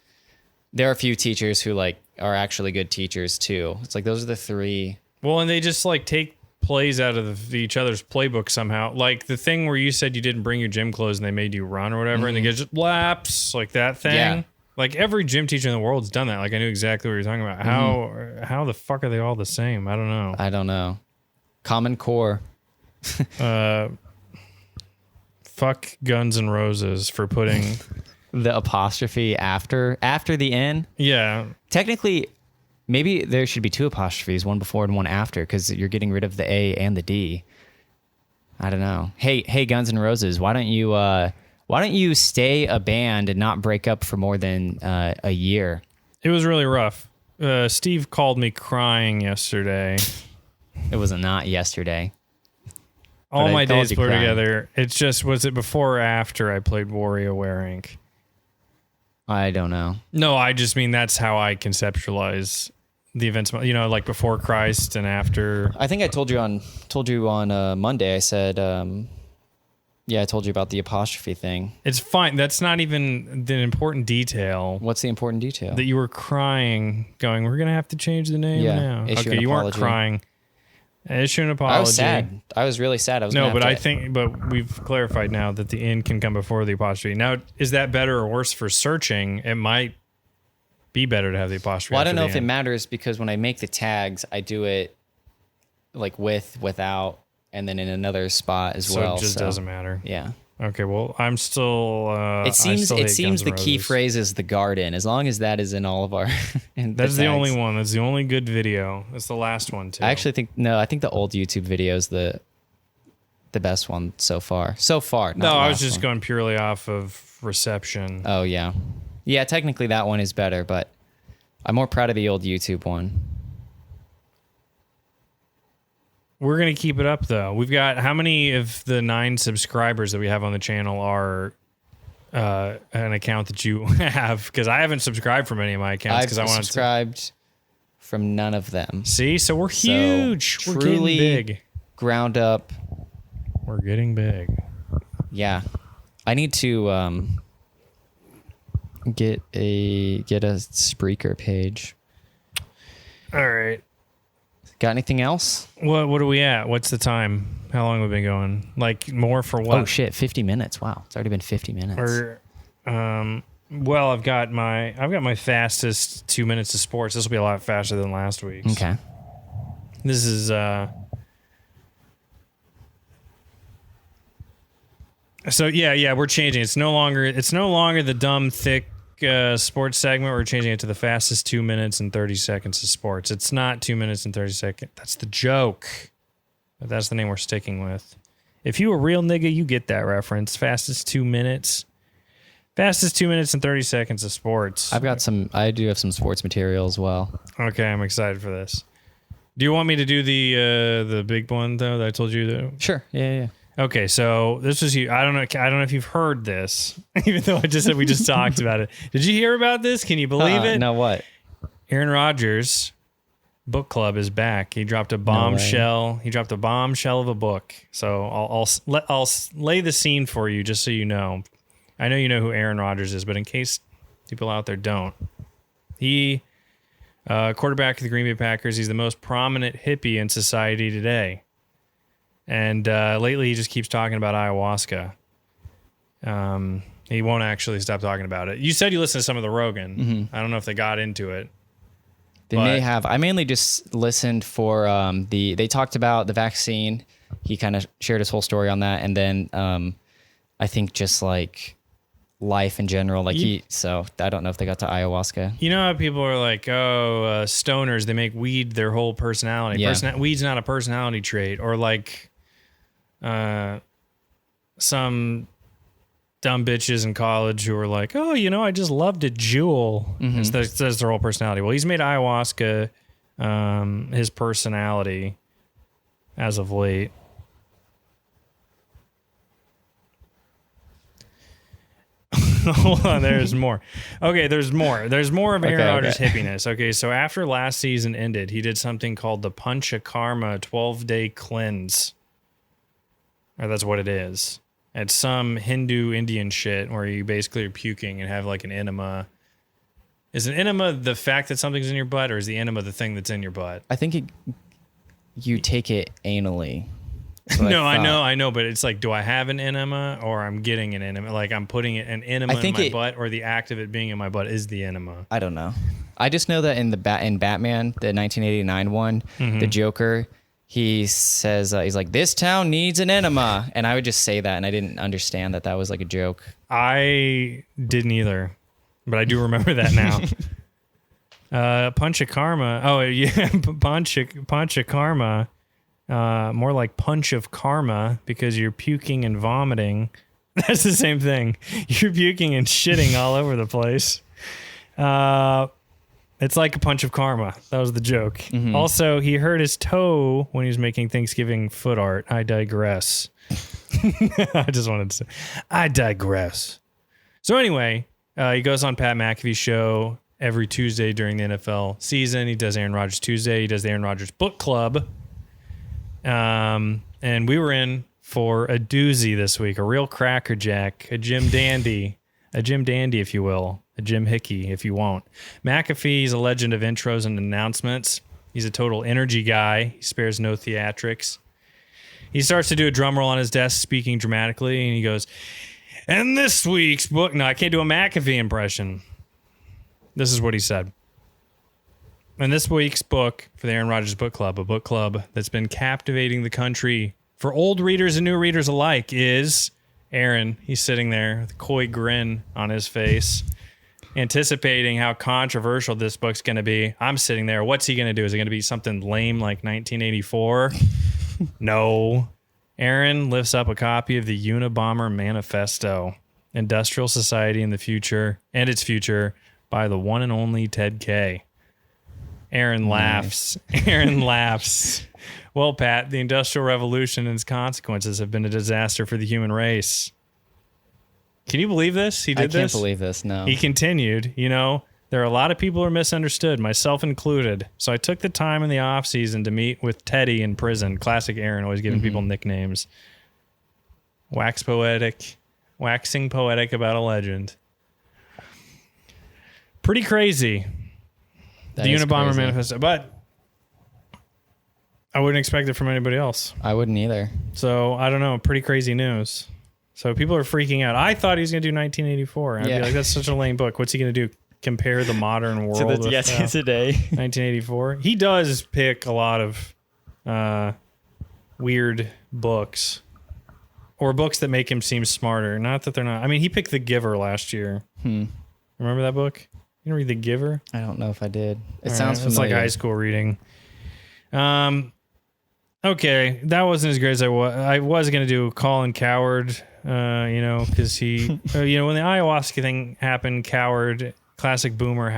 there are a few teachers who like are actually good teachers too. It's like those are the 3. Well, and they just like take plays out of each other's playbook somehow. Like the thing where you said you didn't bring your gym clothes and they made you run or whatever, and they get just laps like that thing. Yeah. Like every gym teacher in the world's done that. Like I knew exactly what you're talking about. How the fuck are they all the same? I don't know. Common Core. Fuck Guns N' Roses for putting the apostrophe after the N. Yeah. Technically, maybe there should be 2 apostrophes, one before and one after, because you're getting rid of the A and the D. I don't know. Hey, Guns N' Roses, why don't you Why don't you stay a band and not break up for more than a year? It was really rough. Steve called me crying yesterday. It was not yesterday. All my days blur together. It's just, was it before or after I played WarioWare Inc.? I don't know. No, I just mean that's how I conceptualize the events. You know, like before Christ and after. I think I told you on Monday. I said, I told you about the apostrophe thing. It's fine. That's not even the important detail. What's the important detail? That you were crying, going, "We're gonna have to change the name now." Okay, you weren't crying. Issue an apology. I was sad. I was really sad. But we've clarified now that the "in" can come before the apostrophe. Now, is that better or worse for searching? It might be better to have the apostrophe. Well, I don't know if it matters because when I make the tags, I do it like with, without, and then in another spot as well. So it just doesn't matter. Yeah. Okay. Well, I'm still. It seems the key phrase is the garden. As long as that is in all of our. That's the only one. That's the only good video. That's the last one too. I actually think I think the old YouTube video is the best one so far. No, I was just going purely off of reception. Oh yeah, yeah. Technically, that one is better, but I'm more proud of the old YouTube one. We're going to keep it up, though. We've got how many of the 9 subscribers that we have on the channel are an account that you have? Because I haven't subscribed from any of my accounts. I've subscribed from none of them. See? So we're huge. So we're getting big. Ground up. We're getting big. Yeah. I need to get a Spreaker page. All right. Got anything else? What are we at? What's the time? How long have we been going? Like more for what? Oh shit, 50 minutes. Wow. It's already been 50 minutes. Well, I've got my fastest 2 minutes of sports. This will be a lot faster than last week's. Okay. This is so yeah, we're changing. It's no longer the dumb thick sports segment. We're changing it to the fastest 2 minutes and 30 seconds of sports. It's not 2 minutes and 30 seconds. That's the joke. But that's the name we're sticking with. If you a real nigga, you get that reference. Fastest 2 minutes. Fastest 2 minutes and 30 seconds of sports. I do have some sports material as well. Okay, I'm excited for this. Do you want me to do the big one though that I told you to? Sure. Yeah. Okay, so this was you. I don't know if you've heard this, even though we just talked about it. Did you hear about this? Can you believe it? No, what? Aaron Rodgers' book club is back. He dropped a bombshell. He dropped a bombshell of a book. So I'll lay the scene for you, just so you know. I know you know who Aaron Rodgers is, but in case people out there don't, he quarterback of the Green Bay Packers. He's the most prominent hippie in society today. And lately, he just keeps talking about ayahuasca. He won't actually stop talking about it. You said you listened to some of the Rogan. Mm-hmm. I don't know if they got into it. They may have. I mainly just listened for they talked about the vaccine. He kind of shared his whole story on that, and then I think just like life in general. So I don't know if they got to ayahuasca. You know how people are like, stoners, they make weed their whole personality. Yeah. Weed's not a personality trait, or like. Some dumb bitches in college who are like, oh, I just loved a jewel. Mm-hmm. That's their whole personality. Well, he's made ayahuasca his personality as of late. Hold on, there's more. Okay, there's more. There's more of Aaron Rodgers' hippiness. Okay, so after last season ended, he did something called the Panchakarma 12-day cleanse. Or that's what it is. It's some Hindu Indian shit where you basically are puking and have like an enema. Is an enema the fact that something's in your butt, or is the enema the thing that's in your butt? I think you take it anally. No, I know, but it's like, do I have an enema or I'm getting an enema? Like I'm putting an enema in my butt, or the act of it being in my butt is the enema? I don't know. I just know that in Batman, the 1989 one, the Joker, he says, he's like, this town needs an enema. And I would just say that, and I didn't understand that was like a joke. I didn't either, but I do remember that now. Panchakarma. Oh, yeah, Panchakarma. More like punch of karma, because you're puking and vomiting That's the same thing. You're puking and shitting all over the place. It's like a punch of karma. That was the joke. Mm-hmm. Also, he hurt his toe when he was making Thanksgiving foot art. I digress. I just wanted to say, I digress. So anyway, he goes on Pat McAfee's show every Tuesday during the NFL season. He does Aaron Rodgers Tuesday. He does the Aaron Rodgers Book Club. And we were in for a doozy this week, a real crackerjack, a Jim Dandy, if you will, a Jim Hickey, if you won't. McAfee's a legend of intros and announcements. He's a total energy guy. He spares no theatrics. He starts to do a drum roll on his desk, speaking dramatically, and he goes, and this week's book... No, I can't do a McAfee impression. This is what he said. And this week's book for the Aaron Rodgers Book Club, a book club that's been captivating the country for old readers and new readers alike, is Aaron. He's sitting there with a coy grin on his face, anticipating how controversial this book's going to be. I'm sitting there. What's he going to do? Is it going to be something lame like 1984? No. Aaron lifts up a copy of the Unabomber Manifesto, Industrial Society in the Future and Its Future by the one and only Ted Kay. Aaron laughs. Aaron laughs. Well, Pat, the Industrial Revolution and its consequences have been a disaster for the human race. Can you believe this? He did this? I can't believe this, no. He continued, there are a lot of people who are misunderstood, myself included. So I took the time in the off season to meet with Teddy in prison. Classic Aaron, always giving people nicknames. Waxing poetic about a legend. Pretty crazy. The Unabomber Manifesto. But I wouldn't expect it from anybody else. I wouldn't either. So I don't know. Pretty crazy news. So people are freaking out. I thought he was going to do 1984. I'd be like, that's such a lame book. What's he going to do? Compare the modern world with today. 1984. He does pick a lot of weird books or books that make him seem smarter. Not that they're not. I mean, he picked The Giver last year. Remember that book? You read The Giver? I don't know if I did. It sounds familiar. It's like high school reading. Okay, that wasn't as great as I was. I was going to do Colin Coward, because he, when the ayahuasca thing happened, Coward, classic Boomer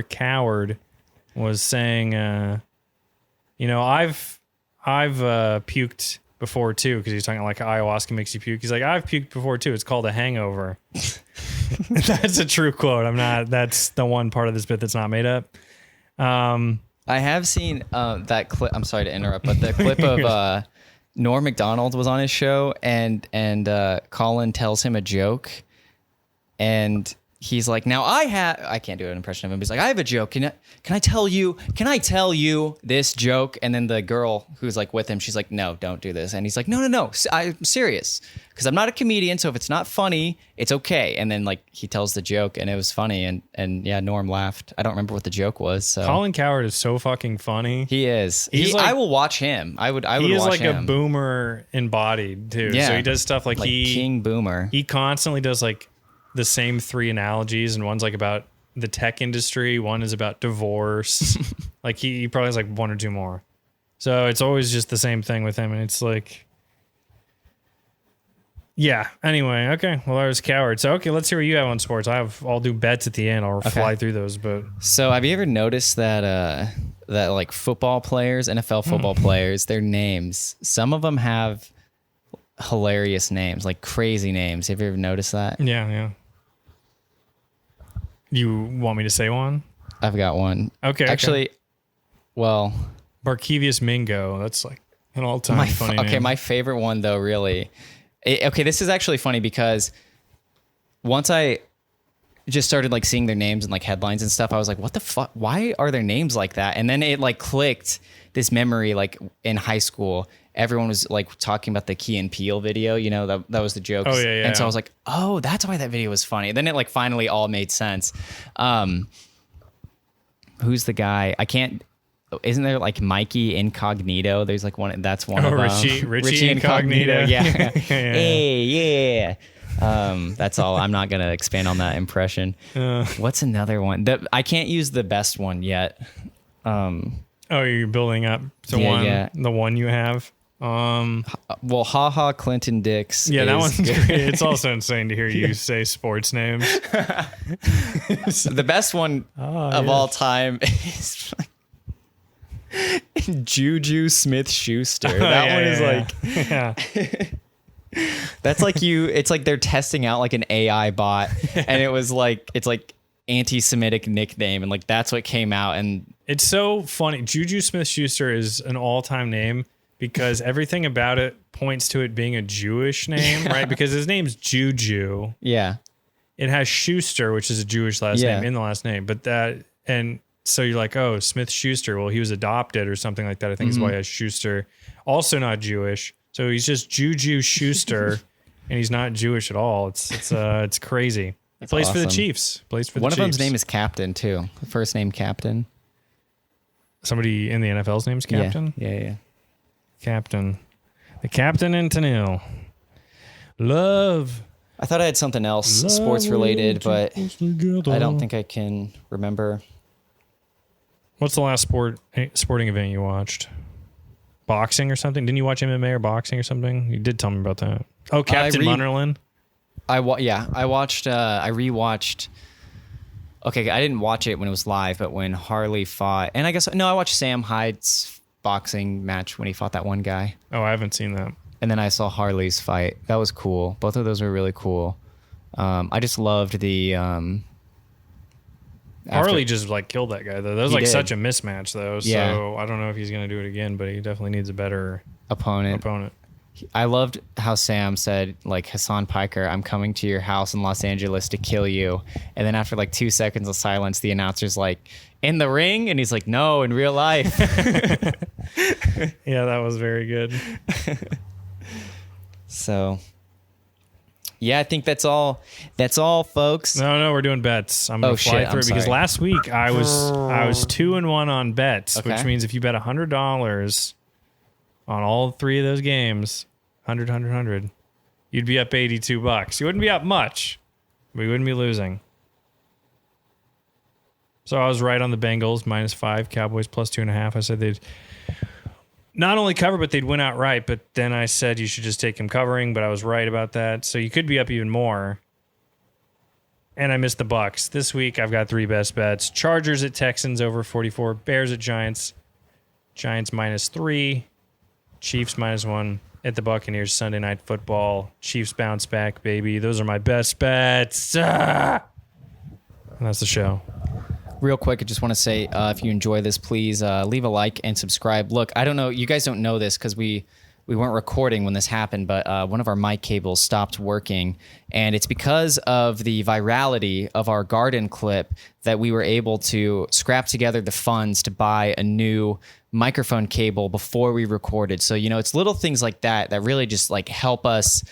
Coward was saying, I've puked before too, because he's talking like ayahuasca makes you puke. He's like, I've puked before too. It's called a hangover. That's a true quote. That's the one part of this bit that's not made up. I have seen that clip. I'm sorry to interrupt, but the clip of Norm Macdonald was on his show, and Colin tells him a joke, and he's like, now I can't do an impression of him. He's like, I have a joke. Can I tell you this joke? And then the girl who's like with him, she's like, no, don't do this. And he's like, no, I'm serious, because I'm not a comedian. So if it's not funny, it's okay. And then like he tells the joke, and it was funny. And yeah, Norm laughed. I don't remember what the joke was. So Colin Coward is so fucking funny. He is. I will watch him. I would watch him. He is like a boomer embodied too. Yeah. So he does stuff like King Boomer. He constantly does like the same three analogies, and one's like about the tech industry, one is about divorce. Like he probably has like one or two more. So it's always just the same thing with him, and it's like, yeah. Anyway, okay. Well, I was Coward. So okay, let's hear what you have on sports. I'll do bets at the end. I'll fly through those. But so have you ever noticed that like football players, NFL football players, their names, some of them have hilarious names, like crazy names. Have you ever noticed that? Yeah. You want me to say one? I've got one. Okay. Actually, well, Barkevius Mingo. That's like an all-time funny name. Okay, my favorite one though, really. This is actually funny because once I just started like seeing their names and like headlines and stuff, I was like, what the fuck? Why are their names like that? And then it like clicked this memory, like in high school, everyone was like talking about the Key and Peele video, that was the joke. Oh yeah. And so I was like, oh, that's why that video was funny. And then it like finally all made sense. Who's the guy? Isn't there like Mikey Incognito? There's like one, that's one of them. Richie Incognito. Yeah. Hey, yeah. That's all. I'm not going to expand on that impression. What's another one? I can't use the best one yet. You're building up to one, the one you have? Well, haha, Clinton Dix. Yeah, that one's great. It's also insane to hear you say sports names. The best one of all time is Juju Smith-Schuster. That one is that's like it's like they're testing out like an AI bot, and it's like anti-Semitic nickname, and like that's what came out. And it's so funny. Juju Smith-Schuster is an all-time name because everything about it points to it being a Jewish name, right? Because his name's Juju. Yeah. It has Schuster, which is a Jewish last name in the last name, and so you're like, oh, Smith-Schuster. Well, he was adopted or something like that. I think is why he has Schuster. Also not Jewish. So he's just Juju Schuster, and he's not Jewish at all. It's crazy. He plays for the Chiefs. One of them's name is Captain too. First name Captain. Somebody in the NFL's name's Captain? Yeah. Captain. The Captain in Tennille. Love. I thought I had something else sports related, but I don't think I can remember. What's the last sporting event you watched? Boxing or something? Didn't you watch MMA or boxing or something? You did tell me about that. Oh, Captain Munnerlin. I rewatched. Okay, I didn't watch it when it was live, but when Harley fought, and I watched Sam Hyde's boxing match when he fought that one guy. Oh, I haven't seen that. And then I saw Harley's fight. That was cool. Both of those were really cool. I just loved the. Harley just like killed that guy though. That was like such a mismatch though. So I don't know if he's gonna do it again, but he definitely needs a better opponent. I loved how Sam said, like, Hassan Piker, I'm coming to your house in Los Angeles to kill you. And then after like 2 seconds of silence, the announcer's like, in the ring? And he's like, no, in real life. Yeah, that was very good. So, yeah, I think that's all. That's all, folks. No, we're doing bets. I'm gonna fly through it because last week I was 2-1 on bets, which means if you bet $100 on all 3 of those games, 100, you'd be up $82. You wouldn't be up much, but you wouldn't be losing. So I was right on the Bengals -5, Cowboys +2.5. I said they'd not only cover, but they'd win outright. But then I said you should just take them covering, but I was right about that. So you could be up even more. And I missed the Bucks. This week I've got 3 best bets. Chargers at Texans over 44. Bears at Giants. Giants -3. Chiefs -1 at the Buccaneers. Sunday Night Football. Chiefs bounce back, baby. Those are my best bets. And that's the show. Real quick, I just want to say, if you enjoy this, please leave a like and subscribe. Look, I don't know. You guys don't know this because we weren't recording when this happened, but one of our mic cables stopped working. And it's because of the virality of our garden clip that we were able to scrap together the funds to buy a new microphone cable before we recorded. So, it's little things like that that really just like help us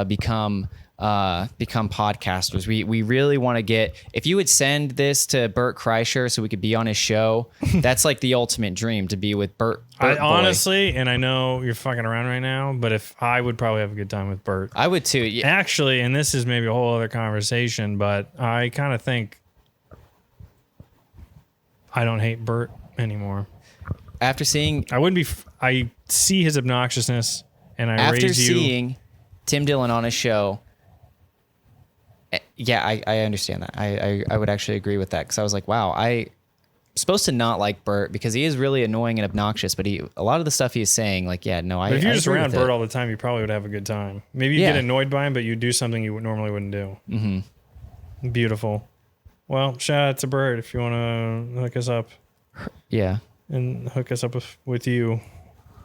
become podcasters. We really want to get, if you would send this to Bert Kreischer so we could be on his show, that's like the ultimate dream, to be with Bert honestly, and I know you're fucking around right now, but if I would probably have a good time with Bert. I would too. Yeah. Actually, and this is maybe a whole other conversation, but I kind of think I don't hate Bert anymore. After seeing, I see his obnoxiousness, and after seeing Tim Dillon on his show. Yeah, I understand that. I would actually agree with that, because I was like, wow, I'm supposed to not like Bert because he is really annoying and obnoxious, but a lot of the stuff he's saying, like, yeah, no, but if you're just around Bert all the time, you probably would have a good time. Maybe you get annoyed by him, but you do something you normally wouldn't do. Mm-hmm. Beautiful. Well, shout out to Bert if you want to hook us up. Yeah. And hook us up with you.